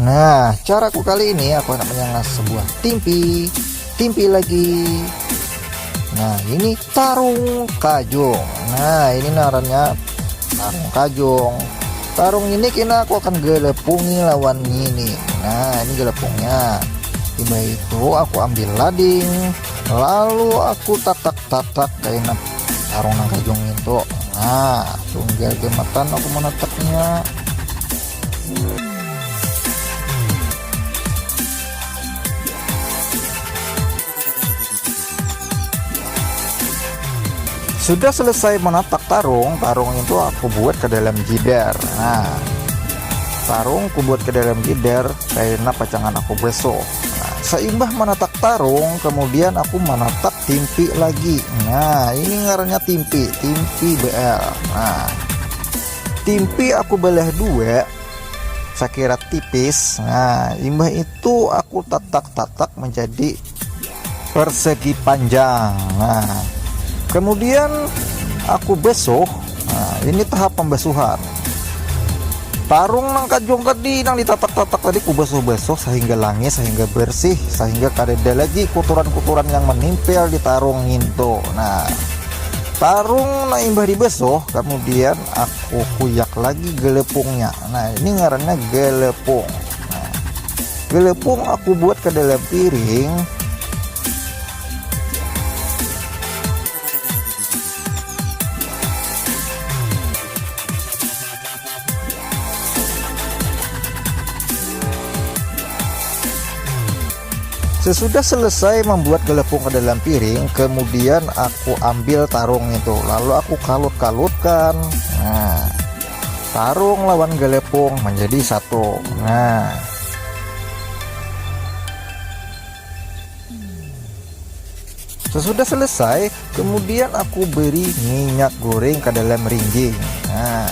Nah, caraku kali ini aku hendak menyangat sebuah timpi lagi. Nah, ini tarung kajong. Nah, ini narannya tarung kajong. Tarung ini kena aku akan gelepungi lawan ini. Nah, ini gelepungnya. Tiba itu aku ambil lading, lalu aku tatak-tatak kayak tarung nang kajong itu. Nah, tunggal gematan aku menataknya. Sudah selesai menatak tarung itu aku buat ke dalam jider. Nah, tarung aku buat ke dalam jider karena pacangan aku besok. Nah, seimbah menatak tarung, kemudian aku menatak timpi lagi. Nah, ini ngarannya timpi BL. Nah, timpi aku belah dua, saya kira tipis. Nah, imbah itu aku tatak-tatak menjadi persegi panjang. Nah, kemudian aku basuh. Nah, ini tahap pembasuhan. Tarung nang kajong tadi nang ditatak-tatak tadi ku basuh-basuh sehingga langis, sehingga bersih, sehingga kada ada lagi kotoran-kotoran yang menempel di tarung itu. Nah, tarung nang imbah dibasuh, kemudian aku kuyak lagi gelepungnya. Nah, ini ngarannya gelepung. Nah, gelepung aku buat ke dalam piring. Sesudah selesai membuat gelepung ke dalam piring, kemudian aku ambil tarung itu, lalu aku kalut-kalutkan. Nah, tarung lawan gelepung menjadi satu. Nah, sesudah selesai, kemudian aku beri minyak goreng ke dalam ringging. Nah,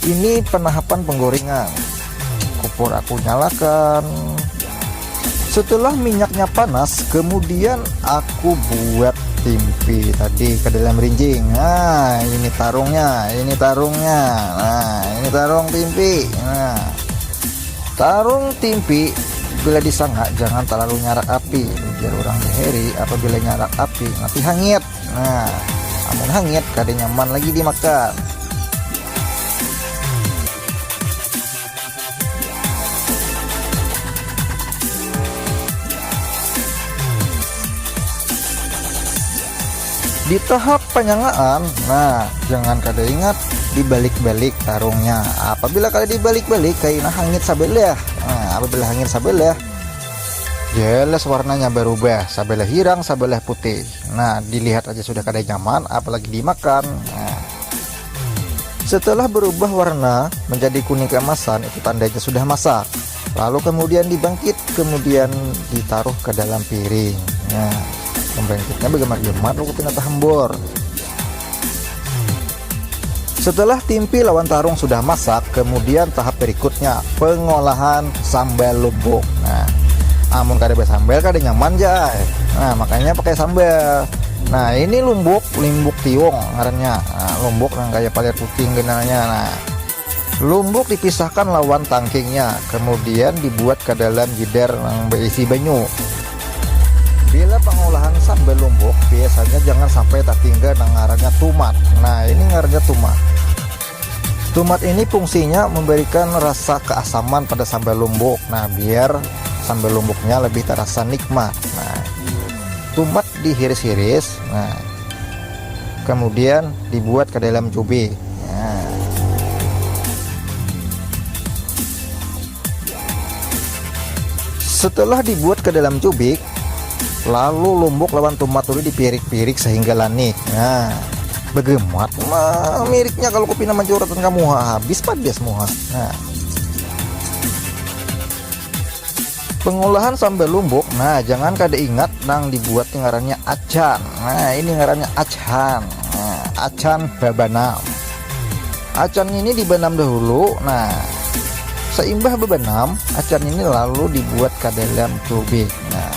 ini penahapan penggorengan. Kompor aku nyalakan. Setelah minyaknya panas, kemudian aku buat timpi tadi ke dalam rinjing. Nah, ini tarungnya. Nah, ini tarung timpi. Nah, tarung timpi bila disangka jangan terlalu nyarak api, biar orang diheri apabila nyarak api nanti hangit. Nah, amun hangit kada nyaman lagi dimakan. Di tahap penyangaan, nah jangan kada ingat dibalik-balik tarungnya. Apabila kada dibalik-balik kaina hangit sabelah. Nah, apabila hangit sabelah, jelas warnanya berubah, sabelah hirang, sabelah putih. Nah, dilihat aja sudah kada nyaman, apalagi dimakan. Nah, setelah berubah warna menjadi kuning keemasan, itu tandanya sudah masak. Lalu kemudian dibangkit, kemudian ditaruh ke dalam piring. Nah, pembangkitnya bagaimana aku pindah hambur. Setelah timpi lawan tarung sudah masak, kemudian tahap berikutnya pengolahan sambal lumbuk. Nah, amun kada ada sambal kada nyaman jay. Nah, makanya pakai sambal. Nah, ini lumbuk tiung ngarannya. Nah, lumbuk yang kayak palir kucing genanya. Nah, lumbuk dipisahkan lawan tangkingnya, kemudian dibuat ke dalam jider yang berisi banyu. Bila pengolahan sambal lumbuk biasanya jangan sampai tak tinggal ngarannya tumat. Nah, ini ngarannya tumat. Tumat ini fungsinya memberikan rasa keasaman pada sambal lumbuk. Nah, biar sambal lumbuknya lebih terasa nikmat. Nah, tumat dihiris-hiris. Nah, kemudian dibuat ke dalam cubit. Nah, setelah dibuat ke dalam cubit, lalu lumbuk lawan tomat itu dipirik-pirik sehingga lanik. Nah, begemat miriknya kalau kopi nama curatan kamu habis pada semua. Nah, pengolahan sambal lumbuk. Nah, jangan kada ingat nang dibuat ngarannya acan. Nah, ini ngarannya acan. Nah, acan babanam. Acan ini dibenam dahulu. Nah, seimbah bebenam, acan ini lalu dibuat ke dalam cubik. Nah,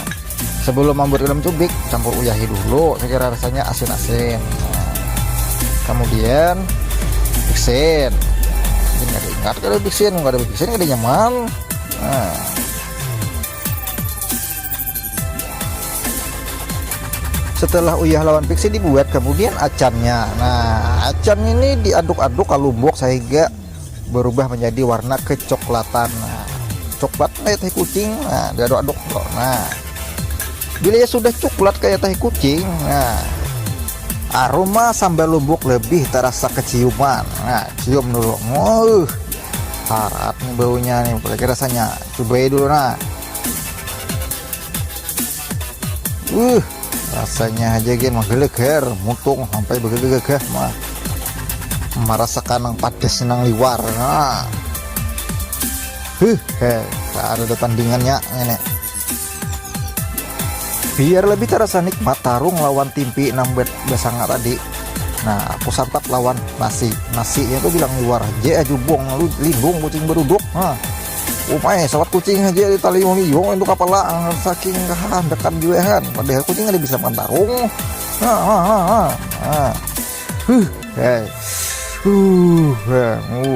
sebelum membuat dalam cubik, campur uyahi dulu, saya kira rasanya asin-asin. Nah, kemudian biksin. Ingat kalau biksin, nggak ada biksin nggak nyaman. Nah, setelah uyah lawan fiksi dibuat, kemudian acannya. Nah, acan ini diaduk-aduk ke lumbuk sehingga berubah menjadi warna kecoklatan. Nah, coklat kayak teh kucing. Nah, diaduk-aduk. Nah, bila ya sudah coklat kayak teh kucing, nah aroma sambal lumbuk lebih terasa keciuman. Nah, cium dulu. Harat nih baunya nih, apalagi rasanya. Cobain dulu. Nah, rasanya aja gini menggelegar, mutung sampai begegegah mah. Merasakan yang padas nang liwar. Nah, ada tandingannya ini. Biar lebih terasa nikmat, tarung lawan timpi nambet besanga tadi. Nah, aku santap lawan nasinya tuh bilang liwar aja jubong lu lindung kucing beruduk. Nah, sawat kucing aja di tali liung itu kepala saking dekat juga kan. Padahal kucing ada bisa makan tarung.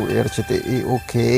RCTI oke.